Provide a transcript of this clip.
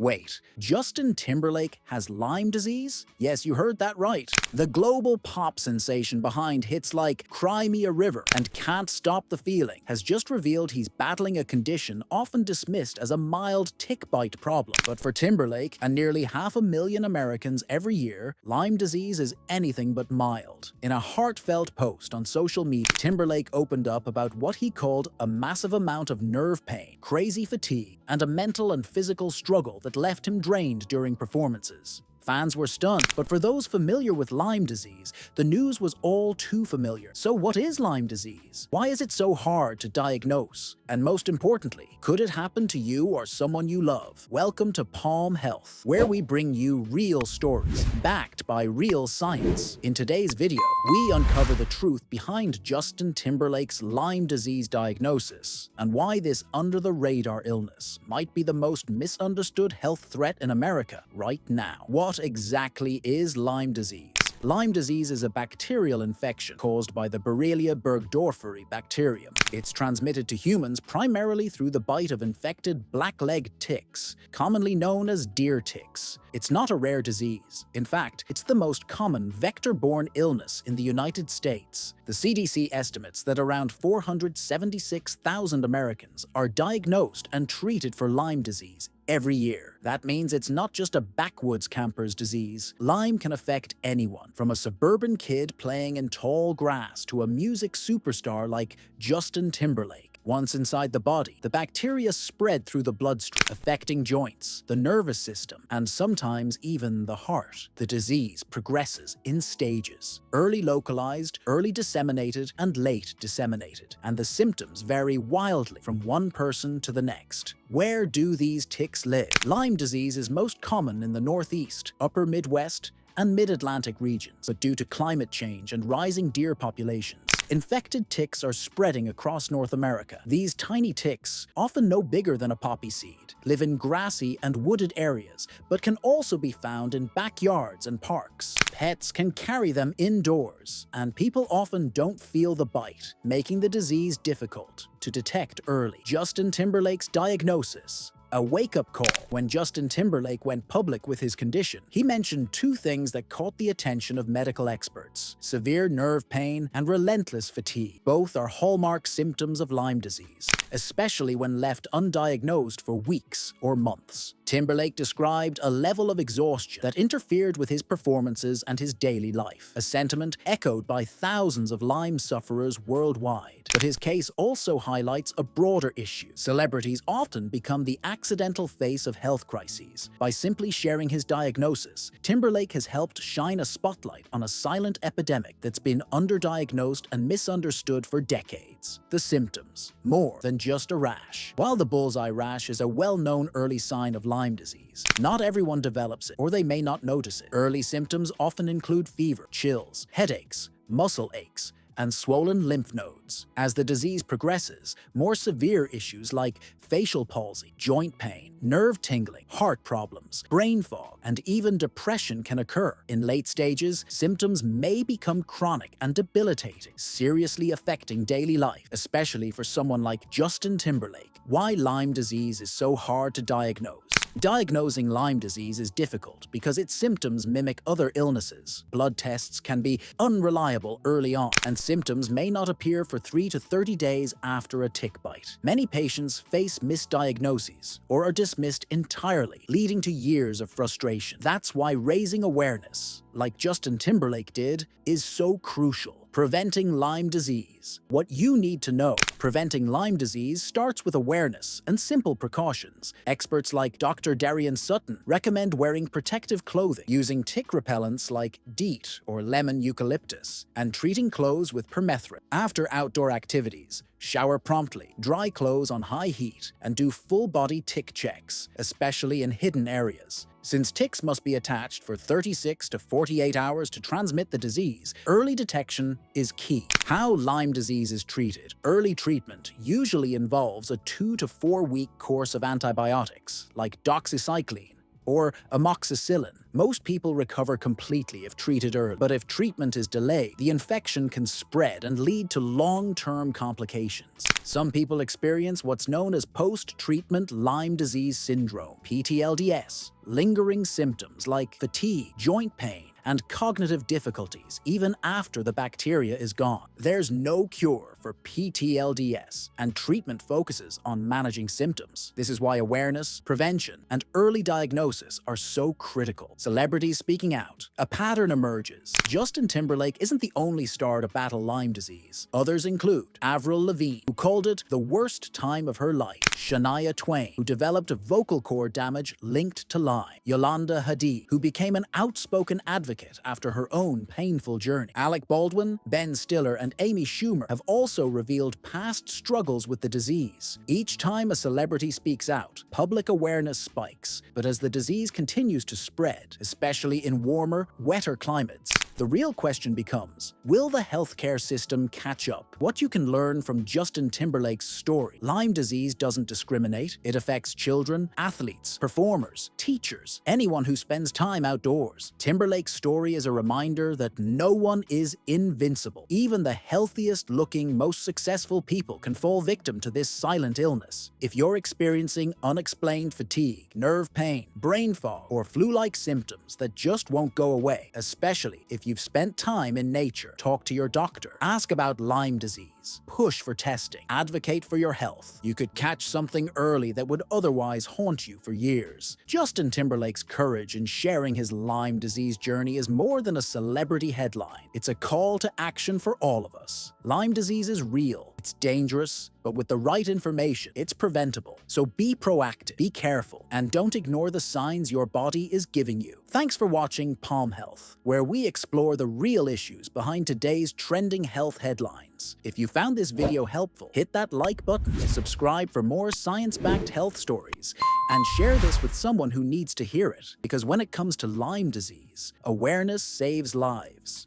Wait, Justin Timberlake has Lyme disease? Yes, you heard that right. The global pop sensation behind hits like Cry Me a River and Can't Stop the Feeling has just revealed he's battling a condition often dismissed as a mild tick bite problem. But for Timberlake and nearly 500,000 Americans every year, Lyme disease is anything but mild. In a heartfelt post on social media, Timberlake opened up about what he called a massive amount of nerve pain, crazy fatigue, and a mental and physical struggle that left him drained during performances. Fans were stunned, but for those familiar with Lyme disease, the news was all too familiar. So what is Lyme disease? Why is it so hard to diagnose? And most importantly, could it happen to you or someone you love? Welcome to Palm Health, where we bring you real stories, backed by real science. In today's video, we uncover the truth behind Justin Timberlake's Lyme disease diagnosis and why this under-the-radar illness might be the most misunderstood health threat in America right now. What exactly is Lyme disease? Lyme disease is a bacterial infection caused by the Borrelia burgdorferi bacterium. It's transmitted to humans primarily through the bite of infected black-legged ticks, commonly known as deer ticks. It's not a rare disease. In fact, it's the most common vector-borne illness in the United States. The CDC estimates that around 476,000 Americans are diagnosed and treated for Lyme disease every year. That means it's not just a backwoods camper's disease. Lyme can affect anyone, from a suburban kid playing in tall grass to a music superstar like Justin Timberlake. Once inside the body, the bacteria spread through the bloodstream, affecting joints, the nervous system, and sometimes even the heart. The disease progresses in stages: early localized, early disseminated, and late disseminated, and the symptoms vary wildly from one person to the next. Where do these ticks live? Lyme disease is most common in the Northeast, Upper Midwest, and Mid-Atlantic regions, but due to climate change and rising deer populations, infected ticks are spreading across North America. These tiny ticks, often no bigger than a poppy seed, live in grassy and wooded areas, but can also be found in backyards and parks. Pets can carry them indoors, and people often don't feel the bite, making the disease difficult to detect early. Justin Timberlake's diagnosis. A wake-up call. When Justin Timberlake went public with his condition, he mentioned two things that caught the attention of medical experts: severe nerve pain and relentless fatigue. Both are hallmark symptoms of Lyme disease, especially when left undiagnosed for weeks or months. Timberlake described a level of exhaustion that interfered with his performances and his daily life, a sentiment echoed by thousands of Lyme sufferers worldwide. But his case also highlights a broader issue. Celebrities often become the accidental face of health crises. By simply sharing his diagnosis, Timberlake has helped shine a spotlight on a silent epidemic that's been underdiagnosed and misunderstood for decades. The symptoms: more than just a rash. While the bullseye rash is a well-known early sign of Lyme disease, not everyone develops it, or they may not notice it. Early symptoms often include fever, chills, headaches, muscle aches, and swollen lymph nodes. As the disease progresses, more severe issues like facial palsy, joint pain, nerve tingling, heart problems, brain fog, and even depression can occur. In late stages, symptoms may become chronic and debilitating, seriously affecting daily life, especially for someone like Justin Timberlake. Why Lyme disease is so hard to diagnose. Diagnosing Lyme disease is difficult because its symptoms mimic other illnesses. Blood tests can be unreliable early on, and symptoms may not appear for 3 to 30 days after a tick bite. Many patients face misdiagnoses or are dismissed entirely, leading to years of frustration. That's why raising awareness, like Justin Timberlake did, is so crucial. Preventing Lyme disease. What you need to know. Preventing Lyme disease starts with awareness and simple precautions. Experts like Dr. Darian Sutton recommend wearing protective clothing, using tick repellents like DEET or lemon eucalyptus, and treating clothes with permethrin. After outdoor activities, shower promptly, dry clothes on high heat, and do full-body tick checks, especially in hidden areas. Since ticks must be attached for 36 to 48 hours to transmit the disease, early detection is key. How Lyme disease is treated. Early treatment usually involves a 2 to 4 week course of antibiotics like doxycycline, or amoxicillin. Most people recover completely if treated early, but if treatment is delayed, the infection can spread and lead to long-term complications. Some people experience what's known as post-treatment Lyme disease syndrome, PTLDS, lingering symptoms like fatigue, joint pain, and cognitive difficulties even after the bacteria is gone. There's no cure for PTLDS, and treatment focuses on managing symptoms. This is why awareness, prevention, and early diagnosis are so critical. Celebrities speaking out. A pattern emerges. Justin Timberlake isn't the only star to battle Lyme disease. Others include Avril Lavigne, who called it the worst time of her life; Shania Twain, who developed vocal cord damage linked to Lyme; Yolanda Hadid, who became an outspoken advocate after her own painful journey. Alec Baldwin, Ben Stiller, and Amy Schumer have also revealed past struggles with the disease. Each time a celebrity speaks out, public awareness spikes, but as the disease continues to spread, especially in warmer, wetter climates, the real question becomes, will the healthcare system catch up? What you can learn from Justin Timberlake's story: Lyme disease doesn't discriminate. It affects children, athletes, performers, teachers, anyone who spends time outdoors. Timberlake's story is a reminder that no one is invincible. Even the healthiest-looking, most successful people can fall victim to this silent illness. If you're experiencing unexplained fatigue, nerve pain, brain fog, or flu-like symptoms that just won't go away, especially if you've spent time in nature, talk to your doctor. Ask about Lyme disease. Push for testing. Advocate for your health. You could catch something early that would otherwise haunt you for years. Justin Timberlake's courage in sharing his Lyme disease journey is more than a celebrity headline. It's a call to action for all of us. Lyme disease is real. It's dangerous, but with the right information, it's preventable. So be proactive, be careful, and don't ignore the signs your body is giving you. Thanks for watching Palm Health, where we explore the real issues behind today's trending health headlines. If you found this video helpful, hit that like button, subscribe for more science-backed health stories, and share this with someone who needs to hear it. Because when it comes to Lyme disease, awareness saves lives.